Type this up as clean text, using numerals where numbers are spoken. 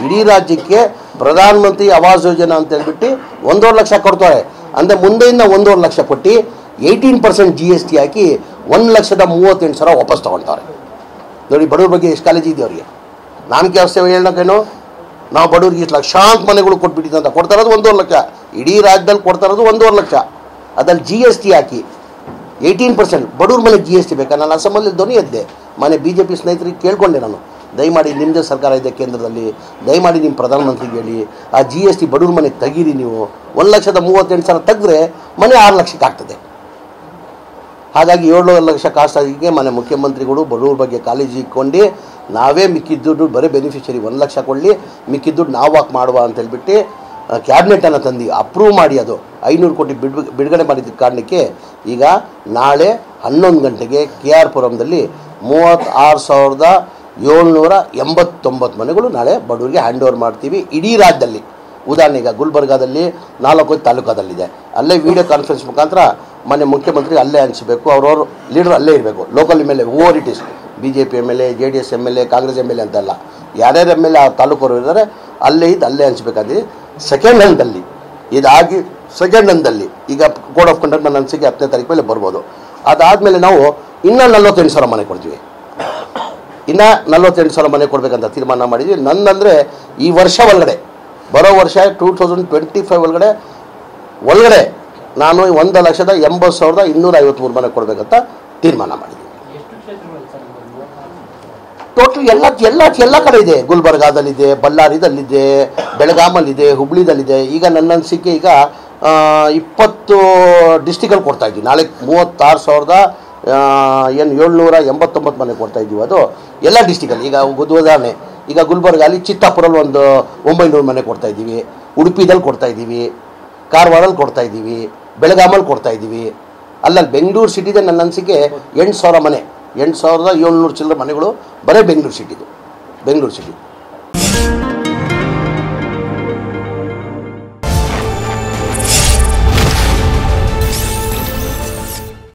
ಇಡೀ ರಾಜ್ಯಕ್ಕೆ ಪ್ರಧಾನಮಂತ್ರಿ ಆವಾಸ್ ಯೋಜನಾ ಅಂತ ಹೇಳ್ಬಿಟ್ಟು 1.5 ಲಕ್ಷ ಕೊಡ್ತಾರೆ. ಅಂದರೆ ಮುಂದೆಯಿಂದ 1.5 ಲಕ್ಷ ಕೊಟ್ಟು 18% GST ಹಾಕಿ 1,38,000 ವಾಪಸ್ ತೊಗೊಳ್ತಾರೆ. ನೋಡಿ ಬಡವ್ರ ಬಗ್ಗೆ ಎಷ್ಟು ಕಾಲೇಜ್ ಇದೆ ಅವರಿಗೆ. ನಾನು ಕೆಲಸ ಹೇಳೋಕ್ಕೇನು, ನಾವು ಬಡವ್ರಿಗೆ ಇಷ್ಟು ಲಕ್ಷಾಂತರ ಮನೆಗಳು ಕೊಟ್ಬಿಟ್ಟಿದ್ದೆ ಅಂತ ಕೊಡ್ತಾ ಇರೋದು 1.5 ಲಕ್ಷ. ಇಡೀ ರಾಜ್ಯದಲ್ಲಿ ಕೊಡ್ತಾ ಇರೋದು 1.5 ಲಕ್ಷ. ಅದ್ರಲ್ಲಿ GST ಹಾಕಿ 18% ಬಡವ್ರ ಮೇಲೆ GST ಬೇಕಾ? ನಾನು ಅಸೆಂಬ್ಲಿ ಧ್ವನಿ ಎದ್ದೆ, ಮನೆ BJP ಸ್ನೇಹಿತರಿಗೆ ಕೇಳ್ಕೊಂಡೆ ನಾನು, ದಯಮಾಡಿ ನಿಮ್ಮದೇ ಸರ್ಕಾರ ಇದೆ ಕೇಂದ್ರದಲ್ಲಿ, ದಯಮಾಡಿ ನಿಮ್ಮ ಪ್ರಧಾನಮಂತ್ರಿಗೆ ಹೇಳಿ ಆ GST ಬಡವ್ರ ಮನೆಗೆ ತೆಗೀರಿ. ನೀವು 1,38,000 ತೆಗೆದ್ರೆ ಮನೆ 6 ಲಕ್ಷಕ್ಕೆ ಆಗ್ತದೆ. ಹಾಗಾಗಿ 7 ಲಕ್ಷ ಕಾಸ್ಟ್ ಆಗಿಗೆ ಮನೆ ಮುಖ್ಯಮಂತ್ರಿಗಳು ಬಡವ್ರ ಬಗ್ಗೆ ಕಾಳಜಿ ಇಟ್ಕೊಂಡು ನಾವೇ ಮಿಕ್ಕಿದ ದುಡ್ಡು ಬರೀ ಬೆನಿಫಿಷರಿ 1 ಲಕ್ಷ ಕೊಡಲಿ, ಮಿಕ್ಕಿದ ದುಡ್ಡು ನಾವು ಹಾಕಿ ಮಾಡುವ ಅಂತ ಹೇಳ್ಬಿಟ್ಟು ಕ್ಯಾಬಿನೆಟನ್ನು ತಂದು ಅಪ್ರೂವ್ ಮಾಡಿ ಅದು 500 ಕೋಟಿ ಬಿಡುಗಡೆ ಮಾಡಿದ್ದ ಕಾರಣಕ್ಕೆ ಈಗ ನಾಳೆ 11 ಗಂಟೆಗೆ KR ಪುರಂದಲ್ಲಿ 36,789 ಮನೆಗಳು ನಾಳೆ ಬಡವರಿಗೆ ಹ್ಯಾಂಡ್ ಓವರ್ ಮಾಡ್ತೀವಿ ಇಡೀ ರಾಜ್ಯದಲ್ಲಿ. ಉದಾಹರಣೆಗೆ ಗುಲ್ಬರ್ಗಾದಲ್ಲಿ 4 ತಾಲೂಕಾದಲ್ಲಿದೆ, ಅಲ್ಲೇ ವಿಡಿಯೋ ಕಾನ್ಫರೆನ್ಸ್ ಮುಖಾಂತರ ಮನೆ ಮುಖ್ಯಮಂತ್ರಿ ಅಲ್ಲೇ ಹಂಚಬೇಕು, ಅವ್ರವ್ರ ಲೀಡರ್ ಅಲ್ಲೇ ಇರಬೇಕು. Local MLA over it is BJP MLA, JDS MLA, Congress MLA ಅಂತಲ್ಲ, ಯಾರ್ಯಾರು MLA ಆ ತಾಲೂಕವರು ಇದ್ದಾರೆ ಅಲ್ಲೇ ಇದ್ದು ಅಲ್ಲೇ ಹಂಚಬೇಕಾದ್ರೆ ಸೆಕೆಂಡ್ ಹಂತದಲ್ಲಿ ಇದಾಗಿ ಸೆಕೆಂಡ್ ಹಂತದಲ್ಲಿ ಈಗ ಕೋಡ್ ಆಫ್ ಕಂಡಕ್ಟ್ ನನ್ನ ಅನಿಸಿಕೆ 10ನೇ ತಾರೀಕು ಮೇಲೆ ಬರ್ಬೋದು. ಅದಾದಮೇಲೆ ನಾವು ಇನ್ನೂ 48,000 ಮನೆ ಕೊಡ್ತೀವಿ. ಇನ್ನು 48,000 ಮನೆ ಕೊಡಬೇಕಂತ ತೀರ್ಮಾನ ಮಾಡಿದ್ವಿ. ನನ್ನಂದರೆ ಈ ವರ್ಷ ಒಳಗಡೆ, ಬರೋ ವರ್ಷ 2025 ಒಳಗಡೆ ನಾನು 1,80,253 ಮನೆ ಕೊಡಬೇಕಂತ ತೀರ್ಮಾನ ಮಾಡಿದ್ವಿ. ಟೋಟಲ್ ಎಲ್ಲ ಕಡೆ ಇದೆ. ಗುಲ್ಬರ್ಗಾದಲ್ಲಿದೆ, ಬಳ್ಳಾರಿದಲ್ಲಿದೆ, ಬೆಳಗಾಮಲ್ಲಿದೆ, ಹುಬ್ಳಿದಲ್ಲಿದೆ. ಈಗ ನನ್ನ ಅನಿಸಿಕೆ ಈಗ 20 ಡಿಸ್ಟಿಕಲ್ಲಿ ಕೊಡ್ತಾಯಿದ್ವಿ. ನಾಳೆ 36,789 ಮನೆ ಕೊಡ್ತಾಯಿದ್ದೀವಿ. ಅದು ಎಲ್ಲ ಡಿಸ್ಟಿಕಲ್ಲಿ. ಈಗ ಉದಾಹರಣೆ ಈಗ ಗುಲ್ಬರ್ಗಾಲಿ ಚಿತ್ತಾಪುರಲ್ಲಿ ಒಂದು 900 ಮನೆ ಕೊಡ್ತಾಯಿದ್ದೀವಿ, ಉಡುಪಿದಲ್ಲಿ ಕೊಡ್ತಾಯಿದ್ದೀವಿ, ಕಾರವಾರಲ್ಲಿ ಕೊಡ್ತಾಯಿದ್ದೀವಿ, ಬೆಳಗಾಮಲ್ಲಿ ಕೊಡ್ತಾಯಿದ್ದೀವಿ. ಅಲ್ಲಲ್ಲಿ ಬೆಂಗಳೂರು ಸಿಟಿದೆ ನನ್ನ ಅನಿಸಿಕೆ 8,000 ಮನೆ, 8,700 ಚಿಲ್ಲರೆ ಮನೆಗಳು ಬರೀ ಬೆಂಗಳೂರು ಸಿಟಿ.